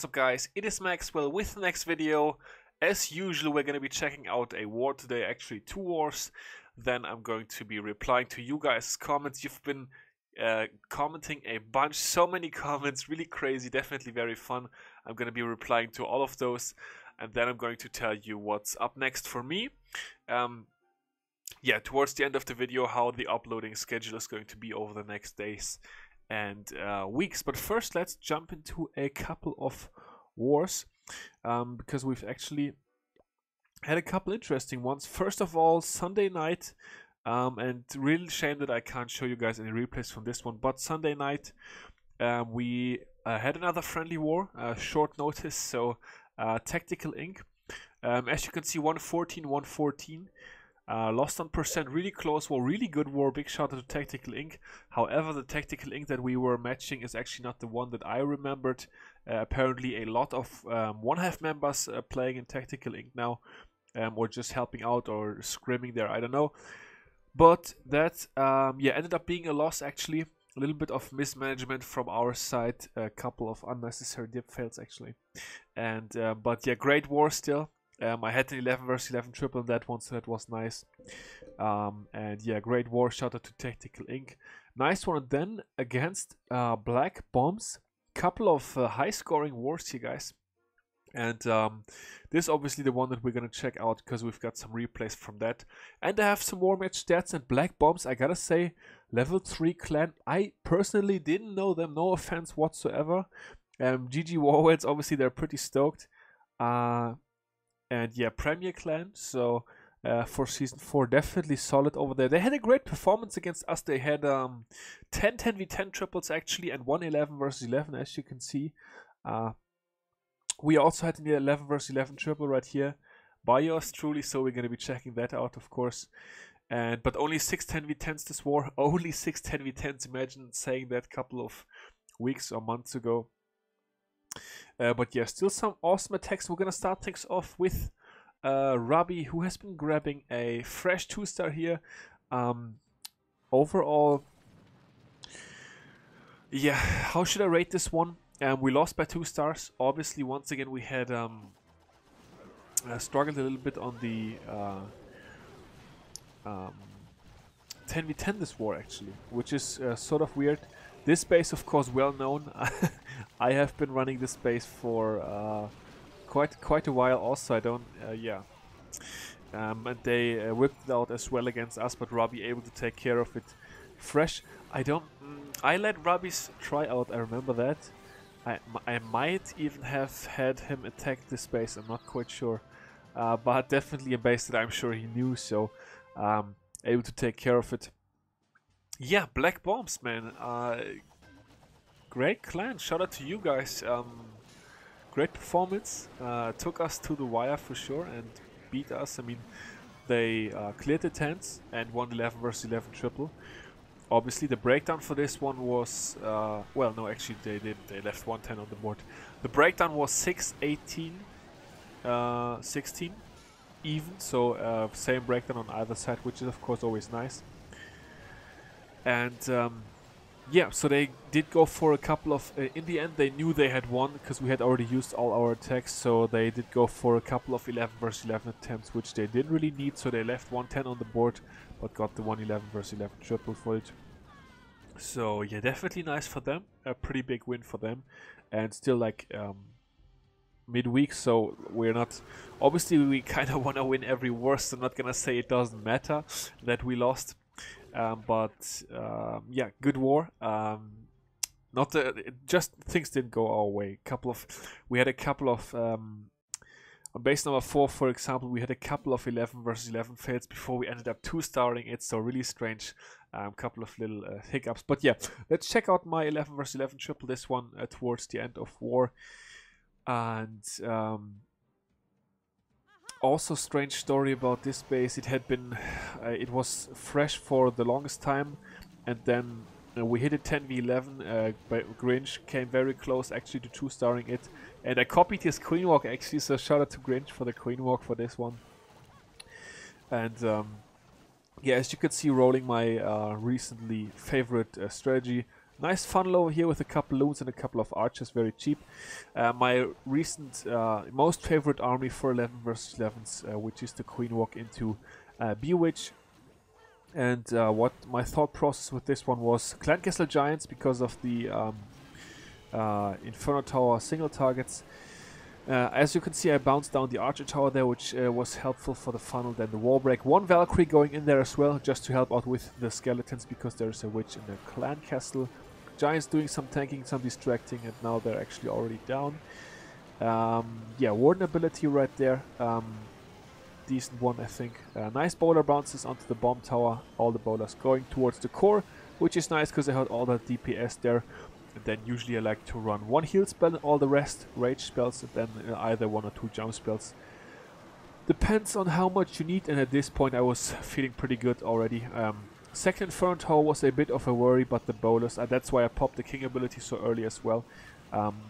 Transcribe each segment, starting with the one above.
What's up guys, it is Maxwell with the next video. As usual, we're going to be checking out a war today, actually 2 wars. Then I'm going to be replying to you guys' comments. You've been commenting a bunch, so many comments, really crazy, definitely very fun. I'm going to be replying to all of those, and then I'm going to tell you what's up next for me. Yeah, towards the end of the video, how the uploading schedule is going to be over the next days and weeks. But first, let's jump into a couple of wars, because we've actually had a couple interesting ones. First of all, Sunday night, and really shame that I can't show you guys any replays from this one, but Sunday night we had another friendly war, short notice. So Tactical Inc. As you can see, 114. Lost on percent, really close war, really good war. Big shout out to Tactical Inc. However, the Tactical Inc. that we were matching is actually not the one that I remembered. Apparently a lot of 1/2 members playing in Tactical Inc. now, or just helping out or scrimming there, I don't know. But that yeah, ended up being a loss actually. A little bit of mismanagement from our side, a couple of unnecessary dip fails actually. And but yeah, great war still. I had an 11 vs 11 triple on that one, so that was nice. And yeah, great war. Shout out to Tactical Inc. Nice one. Then against Black Bombs, couple of high scoring wars here, guys. And this is obviously the one that we're gonna check out because we've got some replays from that. And I have some war match stats. And Black Bombs, I gotta say, level 3 clan. I personally didn't know them. No offense whatsoever. GG Warheads, obviously they're pretty stoked. And yeah, Premier Clan, so for Season 4, definitely solid over there. They had a great performance against us. They had 10 10v10 triples actually, and 1 11 vs 11, as you can see. We also had an 11 vs 11 triple right here by yours truly, so we're going to be checking that out, of course. But only 6 10v10s this war, only 6 10v10s. Imagine saying that a couple of weeks or months ago. But yeah, still some awesome attacks. We're gonna start things off with Robbie, who has been grabbing a fresh 2-star here. Overall, yeah, how should I rate this one? We lost by 2 stars. Obviously, once again, we had struggled a little bit on the 10v10 this war actually, which is sort of weird. This base, of course, well known. I have been running this base for quite a while. Also, I don't, yeah. And they whipped it out as well against us, but Robbie able to take care of it fresh. I let Robbie's try out. I remember that. I might even have had him attack this base. I'm not quite sure, but definitely a base that I'm sure he knew. So able to take care of it. Yeah, Black Bombs, man. Great clan. Shout out to you guys. Great performance. Took us to the wire for sure and beat us. I mean, they cleared the 10s and won 11 vs 11 triple. Obviously, the breakdown for this one was... well, no, actually, they didn't. They left 110 on the board. The breakdown was 6-18, 16 even. So, same breakdown on either side, which is, of course, always nice. And yeah, so they did go for a couple of in the end they knew they had won because we had already used all our attacks, so they did go for a couple of 11 vs 11 attempts, which they didn't really need, so they left 110 on the board but got the 111 vs 11 triple for it. So yeah, definitely nice for them, a pretty big win for them. And still like midweek, so we're not, obviously we kind of want to win every war, so I'm not gonna say it doesn't matter that we lost. But yeah, good war. Not just things didn't go our way. We had a couple of on base number 4, for example, we had a couple of 11 vs 11 fails before we ended up 2-starring it. So really strange, couple of little hiccups. But yeah, let's check out my 11 vs 11 triple. This one towards the end of war, and also strange story about this base. It had been it was fresh for the longest time, and then we hit a 10v11. But Grinch came very close actually to 2-starring it, and I copied his queen walk actually, so shout out to Grinch for the queen walk for this one. And yeah, as you can see, rolling my recently favorite strategy, Nice funnel over here with a couple loons and a couple of archers, very cheap. My recent most favorite army for 11 versus 11s, which is the Queen Walk into Bewitch. And what my thought process with this one was Clan Castle Giants because of the Inferno Tower single targets. As you can see, I bounced down the Archer Tower there, which was helpful for the funnel. Then the wall break. One Valkyrie going in there as well, just to help out with the skeletons, because there's a witch in the Clan Castle. Giants doing some tanking, some distracting, and now they're actually already down. Yeah, Warden ability right there. Decent one, I think. Nice bowler bounces onto the bomb tower. All the bowlers going towards the core, which is nice because I had all that DPS there. And then usually I like to run one heal spell and all the rest rage spells, and then either 1 or 2 jump spells. Depends on how much you need, and at this point I was feeling pretty good already. Second Inferno Tower was a bit of a worry, but the bowlers, that's why I popped the king ability so early as well.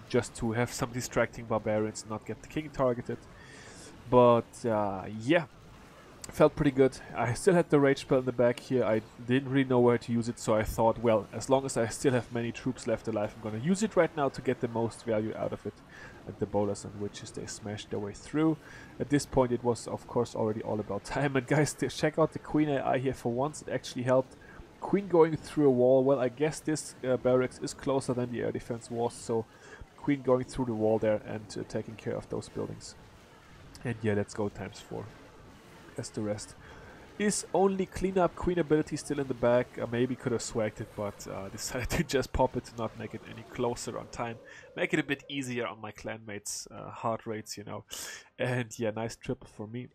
Just to have some distracting barbarians and not get the king targeted. But yeah, felt pretty good. I still had the rage spell in the back here. I didn't really know where to use it, so I thought, well, as long as I still have many troops left alive, I'm gonna use it right now to get the most value out of it. And the bowlers and witches, they smashed their way through. At this point it was of course already all about time. And guys, check out the Queen AI here for once. It actually helped. Queen going through a wall. Well, I guess this barracks is closer than the air defense was, so Queen going through the wall there and taking care of those buildings. And yeah, let's go ×4. As the rest is only cleanup. Queen ability still in the back. Maybe could have swagged it, but decided to just pop it to not make it any closer on time. Make it a bit easier on my clanmates' heart rates, you know. And yeah, nice triple for me.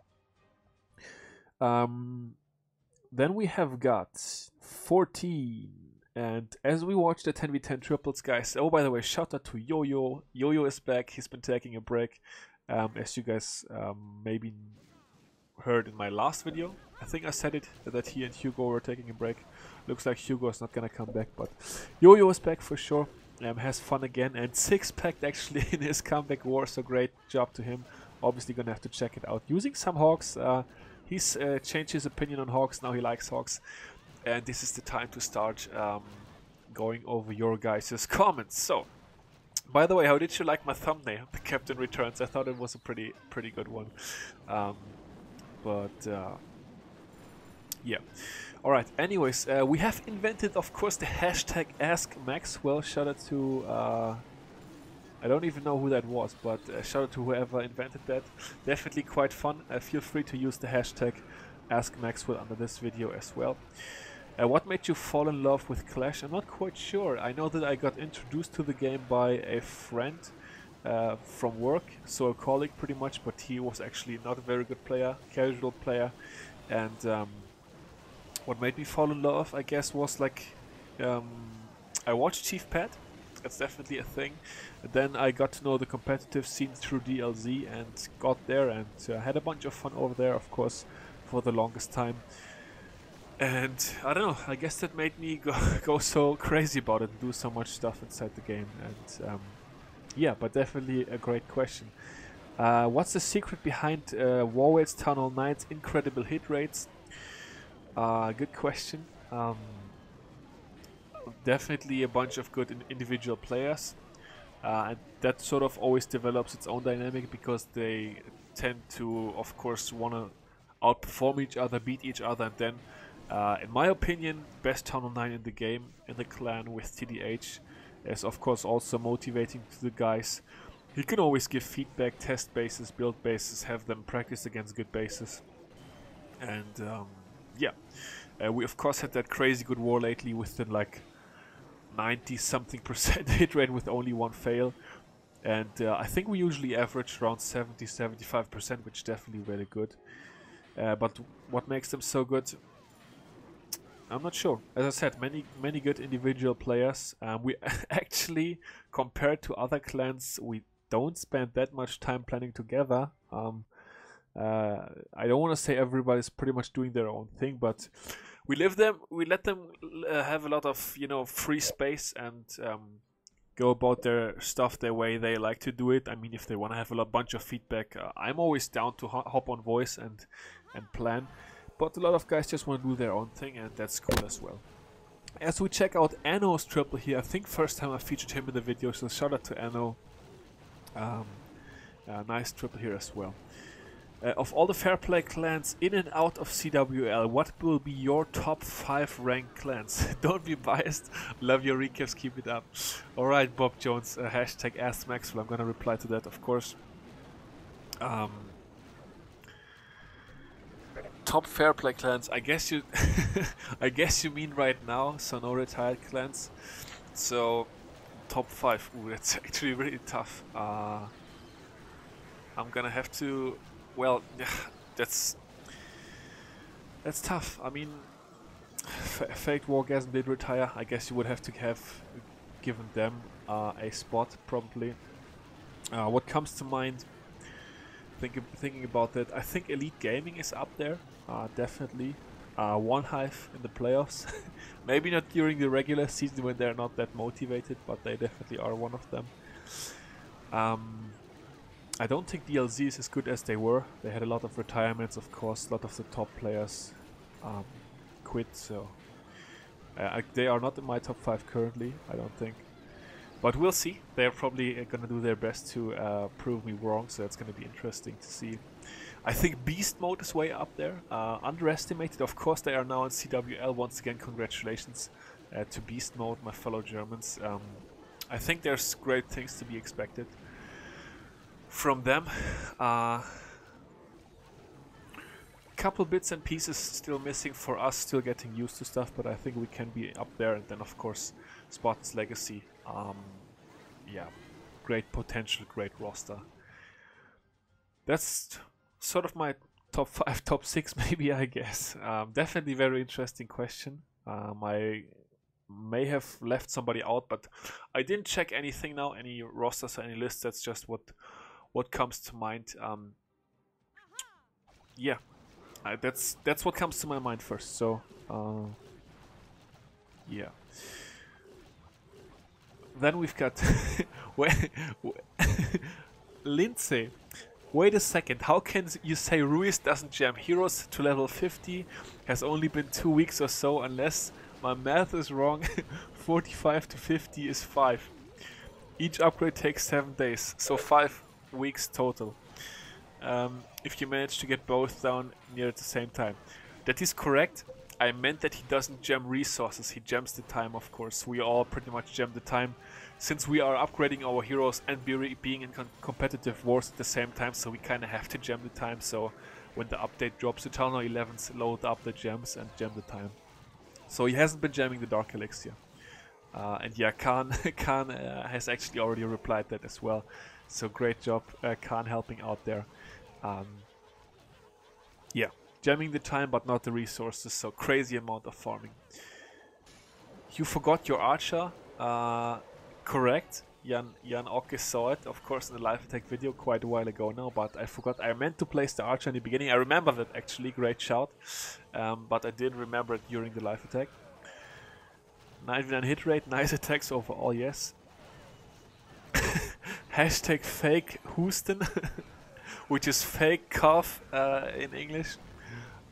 Then we have got 14. And as we watch the 10v10 triples, guys, oh, by the way, shout out to Yo-Yo. Yo-Yo is back. He's been taking a break. As you guys maybe heard in my last video, I think I said it, that he and Hugo were taking a break. Looks like Hugo is not gonna come back, but Yo-Yo is back for sure. Has fun again, and 6-packed actually in his comeback war, so great job to him. Obviously gonna have to check it out. Using some Hawks, he's changed his opinion on Hawks, now he likes Hawks. And this is the time to start going over your guys' comments. So, by the way, how did you like my thumbnail, The Captain Returns? I thought it was a pretty good one. Yeah. Alright, anyways, we have invented, of course, the hashtag #AskMaxwell. Shout out to, I don't even know who that was, but shout out to whoever invented that. Definitely quite fun. Feel free to use the hashtag #AskMaxwell under this video as well. What made you fall in love with Clash? I'm not quite sure. I know that I got introduced to the game by a friend from work, so a colleague pretty much, but he was actually not a very good player, casual player. And what made me fall in love, I guess, was like I watched Chief Pat. That's definitely a thing. And then I got to know the competitive scene through DLZ and got there and had a bunch of fun over there, of course, for the longest time. And I don't know, I guess that made me go so crazy about it and do so much stuff inside the game. And yeah, but definitely a great question. What's the secret behind Warwade's Town Hall 9's incredible hit rates? Good question. Definitely a bunch of good individual players. And that sort of always develops its own dynamic because they tend to, of course, want to outperform each other, beat each other, and then in my opinion, best Town Hall 9 in the game, in the clan with TDH, is of course also motivating to the guys. He can always give feedback, test bases, build bases, have them practice against good bases. And yeah, we of course had that crazy good war lately with the like 90-something% hit rate with only one fail. And I think we usually average around 70-75%, which is definitely really good. But what makes them so good? I'm not sure. As I said, many good individual players. We actually, compared to other clans, we don't spend that much time planning together. I don't want to say everybody's pretty much doing their own thing, but we let them have a lot of, you know, free space and go about their stuff the way they like to do it. I mean, if they want to have a bunch of feedback, I'm always down to hop on voice and plan. But a lot of guys just want to do their own thing, and that's cool as well. As we check out Anno's triple here, I think first time I featured him in the video, so shout out to Anno. Nice triple here as well. Of all the Fair Play clans in and out of CWL, what will be your top 5 ranked clans? Don't be biased. Love your recaps, keep it up. Alright, Bob Jones, hashtag Ask Maxwell. I'm gonna reply to that, of course. Top Fair Play clans, I guess you I guess you mean right now, so no retired clans. So top 5. Ooh, that's actually really tough. I'm gonna have to, well, that's tough. I mean, Fate Wargasm did retire. I guess you would have to have given them a spot, probably. What comes to mind, thinking about that, I think Elite Gaming is up there, definitely. One Hive in the playoffs. Maybe not during the regular season when they're not that motivated, but they definitely are one of them. I don't think DLZ is as good as they were. They had a lot of retirements, of course. A lot of the top players quit, so they are not in my top 5 currently, I don't think. But we'll see. They're probably going to do their best to prove me wrong, so that's going to be interesting to see. I think Beast Mode is way up there. Underestimated. Of course, they are now in CWL. Once again, congratulations to Beast Mode, my fellow Germans. I think there's great things to be expected from them. Couple bits and pieces still missing for us, still getting used to stuff, but I think we can be up there. And then of course Spartan's Legacy, yeah, great potential, great roster. That's sort of my top 5, top 6 maybe, I guess. Definitely very interesting question. I may have left somebody out, but I didn't check anything now, any rosters or any lists. That's just what comes to mind. Yeah, that's what comes to my mind first. So yeah. Then we've got Lindsay. Wait a second, how can you say Ruiz doesn't jam heroes to level 50? Has only been 2 weeks or so, unless my math is wrong. 45 to 50 is 5. Each upgrade takes 7 days, so 5 weeks total. If you manage to get both down near at the same time. That is correct. I meant that he doesn't gem resources, he gems the time, of course. We all pretty much gem the time, since we are upgrading our heroes and being in competitive wars at the same time, so we kind of have to gem the time. So when the update drops, the Town 11s load up the gems and gem the time. So he hasn't been jamming the Dark Elixir. And yeah, Khan has actually already replied that as well. So great job, Khan, helping out there. Yeah, jamming the time but not the resources, so crazy amount of farming. You forgot your archer. Correct. Jan Okke saw it, of course, in the live attack video quite a while ago now, but I forgot. I meant to place the archer in the beginning. I remember that actually, great shout. But I didn't remember it during the live attack. 99 hit rate, nice attacks overall, yes. Hashtag fake Houston, which is fake cough in English.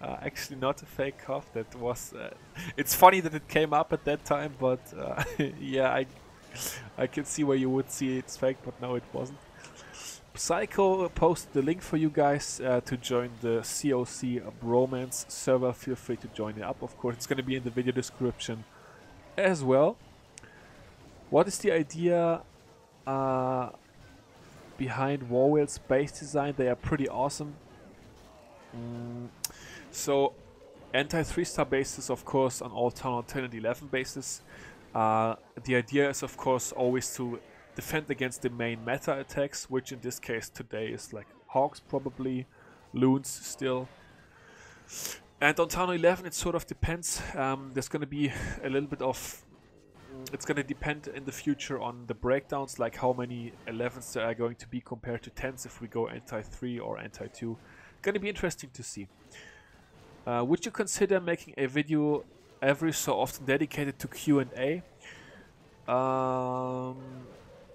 Actually not a fake cough, that was... it's funny that it came up at that time, but yeah, I can see where you would see it's fake, but no, it wasn't. Psycho posted the link for you guys to join the COC Bromance server. Feel free to join it up, of course. It's going to be in the video description as well. What is the idea behind Warwheel's base design? They are pretty awesome. So, anti-3-star bases, of course, on all Town 10 and 11 bases. The idea is, of course, always to defend against the main meta attacks, which in this case today is like Hawks probably, Loons still. And on Town 11 it sort of depends. There's going to be a little bit of... It's going to depend in the future on the breakdowns, like how many 11s there are going to be compared to 10s if we go anti-3 or anti-2. Going to be interesting to see. Would you consider making a video every so often dedicated to Q&A?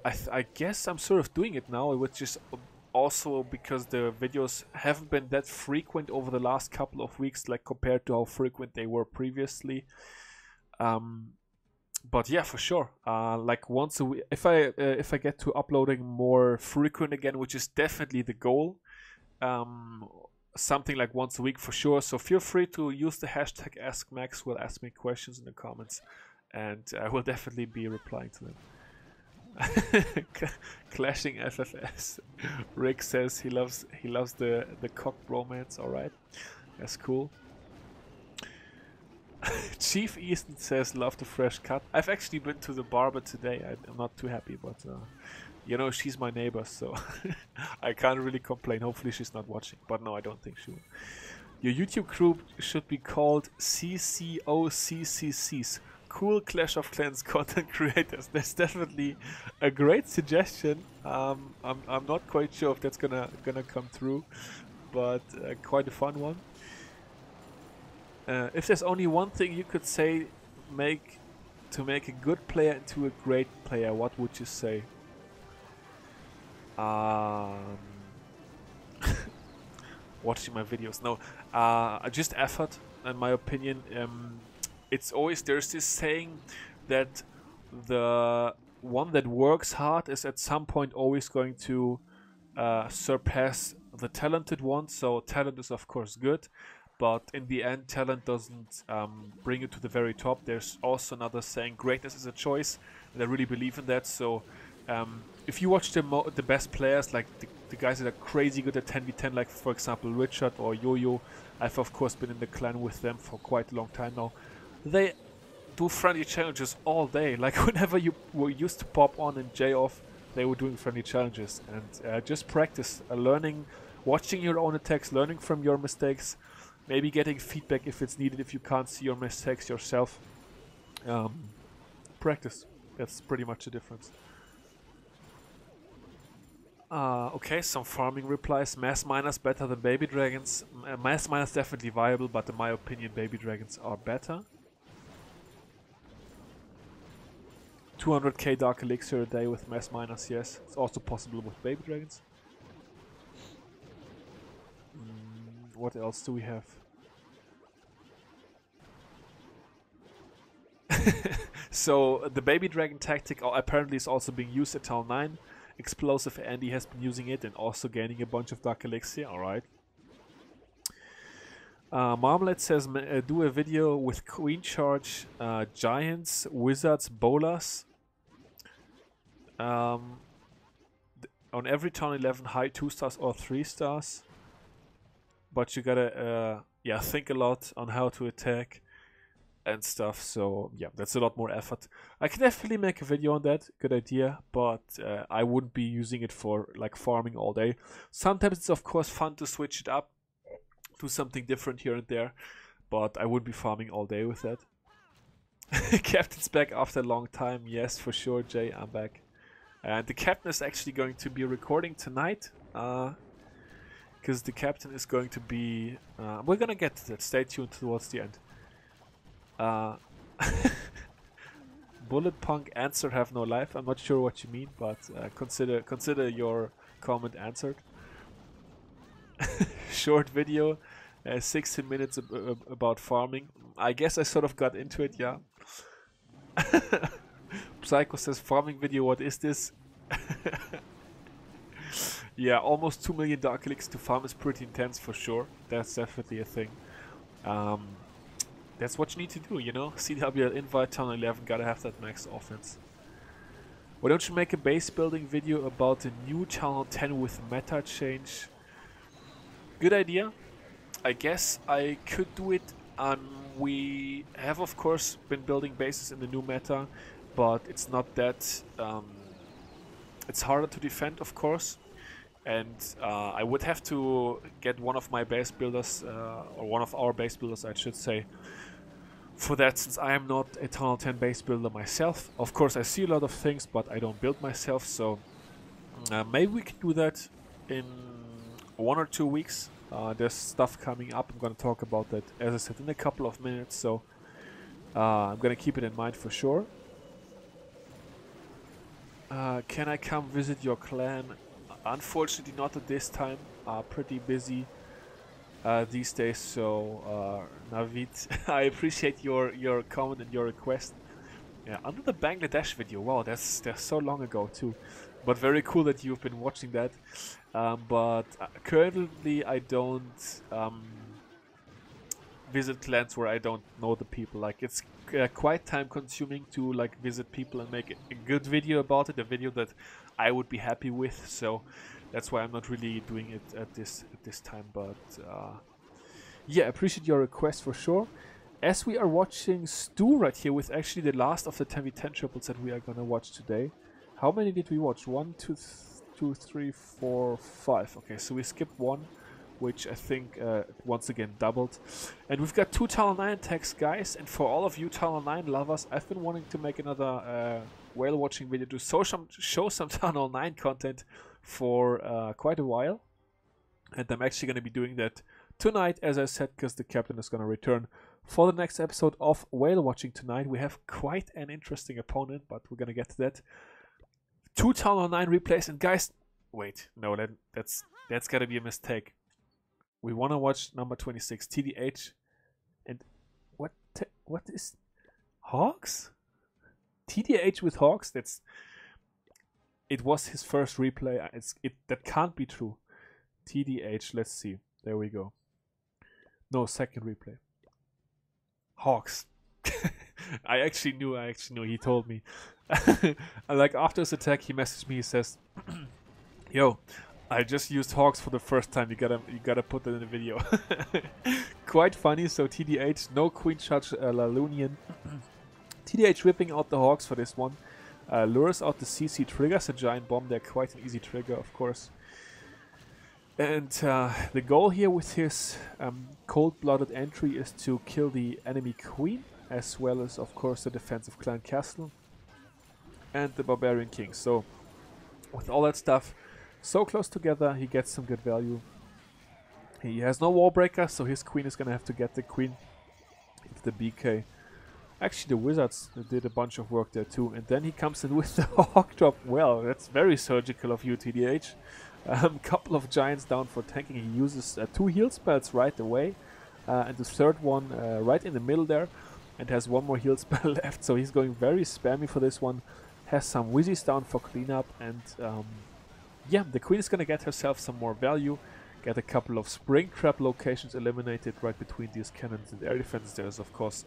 I guess I'm sort of doing it now, which is also because the videos haven't been that frequent over the last couple of weeks, like compared to how frequent they were previously. but yeah, for sure. Like once a week, if I get to uploading more frequent again, which is definitely the goal, something like once a week for sure. So feel free to use the hashtag #AskMaxwell, ask me questions in the comments, and I will definitely be replying to them. Clashing FFS. Rick says he loves the cock bromance. All right, that's cool. Chief Easton says love the fresh cut. I've actually been to the barber today. I'm not too happy, but you know, she's my neighbor, so I can't really complain. Hopefully she's not watching, but no, I don't think she will. Your YouTube group should be called CCOCCCs. Cool Clash of Clans content creators. That's definitely a great suggestion. I'm not quite sure if that's gonna come through, but quite a fun one. If there's only one thing you could say to make a good player into a great player, what would you say? Watching my videos. No, just effort, in my opinion. It's always, there's this saying that the one that works hard is at some point always going to surpass the talented one. So talent is of course good, but in the end talent doesn't bring you to the very top. There's also another saying, greatness is a choice, and I really believe in that. So if you watch the best players, like the guys that are crazy good at 10v10, like for example Richard or Yo-Yo, I've of course been in the clan with them for quite a long time now. They do friendly challenges all day. Like whenever you were used to pop on and J off, they were doing friendly challenges. And just practice, learning, watching your own attacks, learning from your mistakes, maybe getting feedback if it's needed, if you can't see your mistakes yourself. Practice. That's pretty much the difference. Okay, some farming replies. Mass miners better than baby dragons. Mass miners definitely viable, but in my opinion baby dragons are better. 200k dark elixir a day with mass miners, yes. It's also possible with baby dragons. What else do we have? So the baby dragon tactic apparently is also being used at Town 9. Explosive Andy has been using it and also gaining a bunch of dark elixir. Alright. Marmalade says do a video with Queen Charge, Giants, Wizards, Bolas. On every Town 11 high 2 stars or 3 stars. But you gotta yeah, think a lot on how to attack and stuff, so yeah, that's a lot more effort. I can definitely make a video on that, good idea, but I wouldn't be using it for like farming all day. Sometimes it's of course fun to switch it up, do something different here and there, but I wouldn't be farming all day with that. Captain's back after a long time. Yes, for sure, Jay, I'm back. And the captain is actually going to be recording tonight, because the captain is going to be... we're gonna get to that, stay tuned towards the end. Bullet Punk answer have no life. I'm not sure what you mean, but consider your comment answered. Short video, 16 minutes about farming. I guess I sort of got into it, yeah. Psycho says, farming video, what is this? Yeah, almost 2 million dark elixir to farm is pretty intense for sure. That's definitely a thing. That's what you need to do, you know? CWL invite Town 11, gotta have that max offense. Why don't you make a base building video about the new Town 10 with meta change? Good idea. I guess I could do it. We have of course been building bases in the new meta, but it's not that... it's harder to defend, of course. And I would have to get one of my base builders, or one of our base builders I should say, for that, since I am not a Town 10 base builder myself. Of course I see a lot of things, but I don't build myself, so maybe we can do that in 1 or 2 weeks. There's stuff coming up, I'm gonna talk about that, as I said, in a couple of minutes, so I'm gonna keep it in mind for sure. Can I come visit your clan? Unfortunately not at this time, pretty busy these days, so Navid, I appreciate your comment and your request. Yeah, under the Bangladesh video. Wow, that's so long ago too. But very cool that you've been watching that. But currently I don't visit clans where I don't know the people. Like, it's quite time consuming to like visit people and make a good video about it, a video that I would be happy with. So that's why I'm not really doing it at this time. But yeah, appreciate your request for sure. As we are watching Stu right here with actually the last of the 10v10 triples that we are gonna watch today. How many did we watch? 1, 2, 3, 4, 5. Okay, so we skipped one, which I think once again doubled. And we've got 2 Town 9 attacks, guys. And for all of you Town 9 lovers, I've been wanting to make another whale watching video to show some Town 9 content for quite a while. And I'm actually going to be doing that tonight, as I said, because the captain is going to return for the next episode of whale watching tonight. We have quite an interesting opponent, but we're going to get to that. 2 Town 9 replays, and guys, wait, no, that's got to be a mistake. We want to watch number 26, TDH, and what is Hawks? TDH with Hawks? It was his first replay. That can't be true. TDH, let's see. There we go. No, second replay. Hawks. I actually knew. He told me. Like, after his attack, he messaged me. He says, "Yo, I just used Hawks for the first time. You gotta put that in the video." Quite funny. So TDH, no Queen Charge Lalunian. TDH whipping out the Hawks for this one. Lures out the CC, triggers a giant bomb. They're quite an easy trigger, of course. And the goal here with his cold-blooded entry is to kill the enemy queen, as well as, of course, the defensive clan castle and the barbarian king. So with all that stuff so close together, he gets some good value. He has no wall breaker, so his queen is gonna have to get the queen with the BK. Actually, the wizards did a bunch of work there too. And then he comes in with the hawk drop. Well, that's very surgical of you, TDH. Couple of giants down for tanking. He uses 2 heal spells right away, and the third one right in the middle there, and has 1 more heal spell left. So he's going very spammy for this one. Has some wizzies down for cleanup, and yeah, the queen is gonna get herself some more value. Get a couple of spring trap locations eliminated right between these cannons and air defenses. There's of course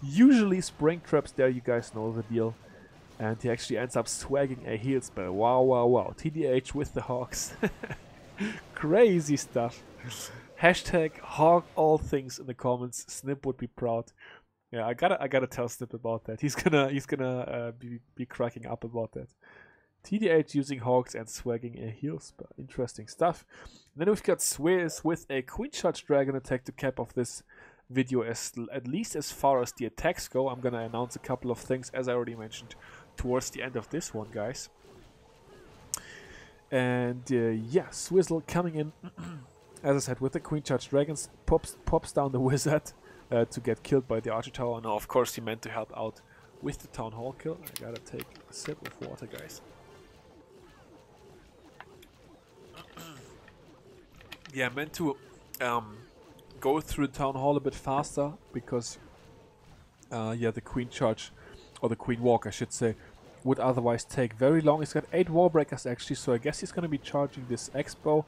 usually spring traps there. You guys know the deal. And he actually ends up swagging a heal spell. Wow, wow, wow. TDH with the Hawks. Crazy stuff. Hashtag Hawk all things in the comments. Snip would be proud. Yeah, I gotta tell Snip about that. He's gonna be cracking up about that. TDH using Hawks and swagging a heal spell. Interesting stuff. And then we've got Swizz with a Queen Charge Dragon attack to cap off this video, at least as far as the attacks go. I'm gonna announce a couple of things, as I already mentioned, towards the end of this one, guys. And yeah, Swizzle coming in, as I said, with the Queen Charge Dragons, pops down the wizard to get killed by the Archer Tower. Now, of course, he meant to help out with the Town Hall kill. I gotta take a sip of water, guys. Yeah, I meant to go through the Town Hall a bit faster, because yeah, the Queen Charge, or the Queen Walk I should say, would otherwise take very long. He's got 8 wall breakers actually, so I guess he's gonna be charging this Expo.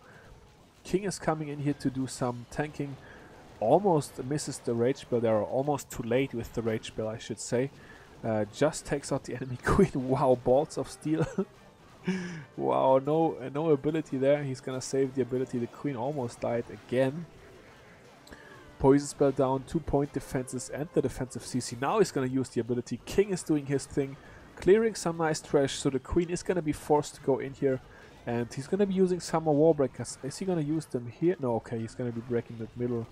King is coming in here to do some tanking. Almost misses the Rage Spell. They are almost too late with the Rage Spell, I should say. Just takes out the enemy Queen. Wow, Balls of Steel. Wow, no ability there. He's gonna save the ability. The Queen almost died again. Poison spell down, 2-point defenses and the defensive CC. Now he's gonna use the ability. King is doing his thing, clearing some nice trash, so the Queen is gonna be forced to go in here, and he's gonna be using some more wall breakers. Is he gonna use them here? No, okay, he's gonna be breaking that middle.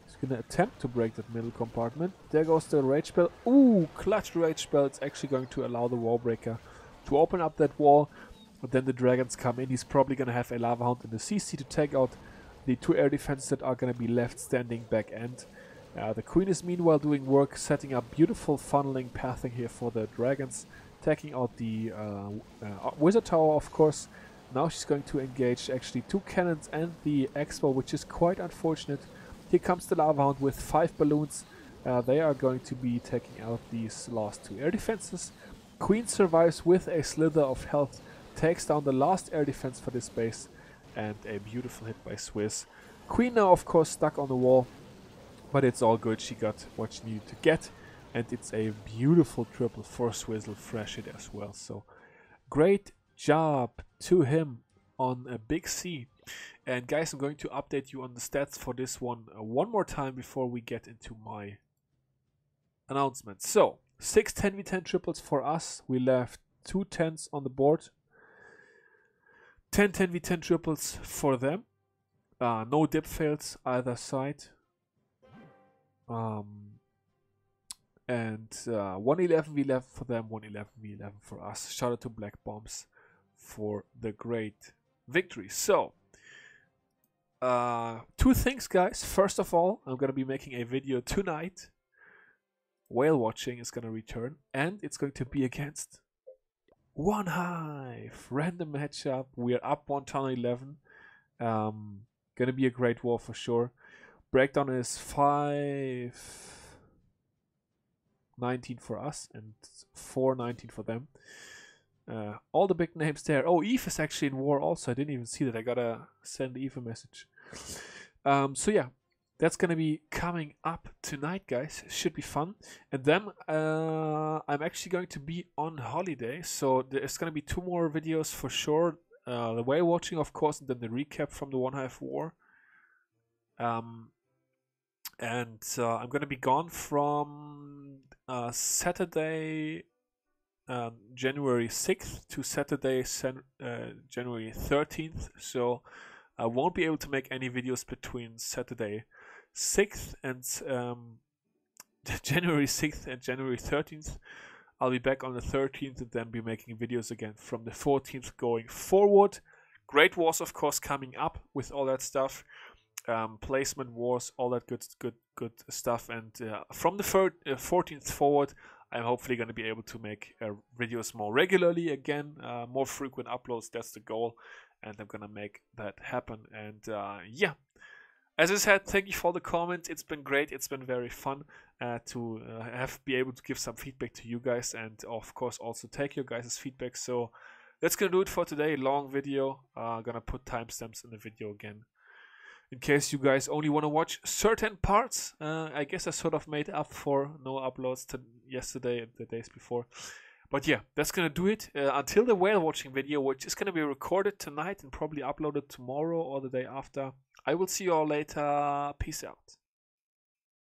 He's gonna attempt to break that middle compartment. There goes the Rage Spell. Ooh, clutch Rage Spell. It's actually going to allow the wall breaker to open up that wall, but then the dragons come in. He's probably gonna have a Lava Hound in the CC to take out the 2 air defenses that are going to be left standing back end. The Queen is meanwhile doing work, setting up beautiful funneling pathing here for the dragons, taking out the Wizard Tower, of course. Now she's going to engage actually 2 cannons and the Expo, which is quite unfortunate. Here comes the Lava Hound with 5 balloons, They are going to be taking out these last 2 air defenses. Queen survives with a slither of health, takes down the last air defense for this base, and a beautiful hit by Swiss. Queen now, of course, stuck on the wall, but it's all good. She got what she needed to get, and it's a beautiful triple for Swizzle Fresh Hit as well. So great job to him on a big C. And guys, I'm going to update you on the stats for this one more time before we get into my announcement. So 6 10v10 triples for us. We left 2 10s on the board. 10 10v10 triples for them. No dip fails either side. And 111v11 for them, 111v11 for us. Shout out to Black Bombs for the great victory. So 2 things, guys. First of all, I'm gonna be making a video tonight. Whale watching is gonna return, and it's going to be against One Hive. Random matchup. We're up 1-11. Gonna be a great war for sure. Breakdown is 5-19 for us and 4-19 for them. All the big names there. Oh, Eve is actually in war also. I didn't even see that. I gotta send Eve a message. So yeah, that's gonna be coming up tonight, guys. Should be fun. And then I'm actually going to be on holiday, so there's gonna be 2 more videos for sure. The whale watching, of course, and then the recap from the One Hive war. I'm gonna be gone from Saturday, January 6th to Saturday, January 13th. So I won't be able to make any videos between Saturday 6th and January 6th and January 13th. I'll be back on the 13th and then be making videos again from the 14th going forward. Great wars, of course, coming up with all that stuff. Placement wars, all that good stuff. And from the 14th forward, I'm hopefully going to be able to make videos more regularly again, more frequent uploads. That's the goal, and I'm going to make that happen. And yeah, as I said, thank you for the comments. It's been great. It's been very fun to be able to give some feedback to you guys, and of course also take your guys' feedback. So that's going to do it for today. Long video. Gonna put timestamps in the video again, in case you guys only want to watch certain parts. I guess I sort of made up for no uploads to yesterday and the days before. But yeah, that's gonna do it until the whale watching video, which is gonna be recorded tonight and probably uploaded tomorrow or the day after. I will see you all later. Peace out.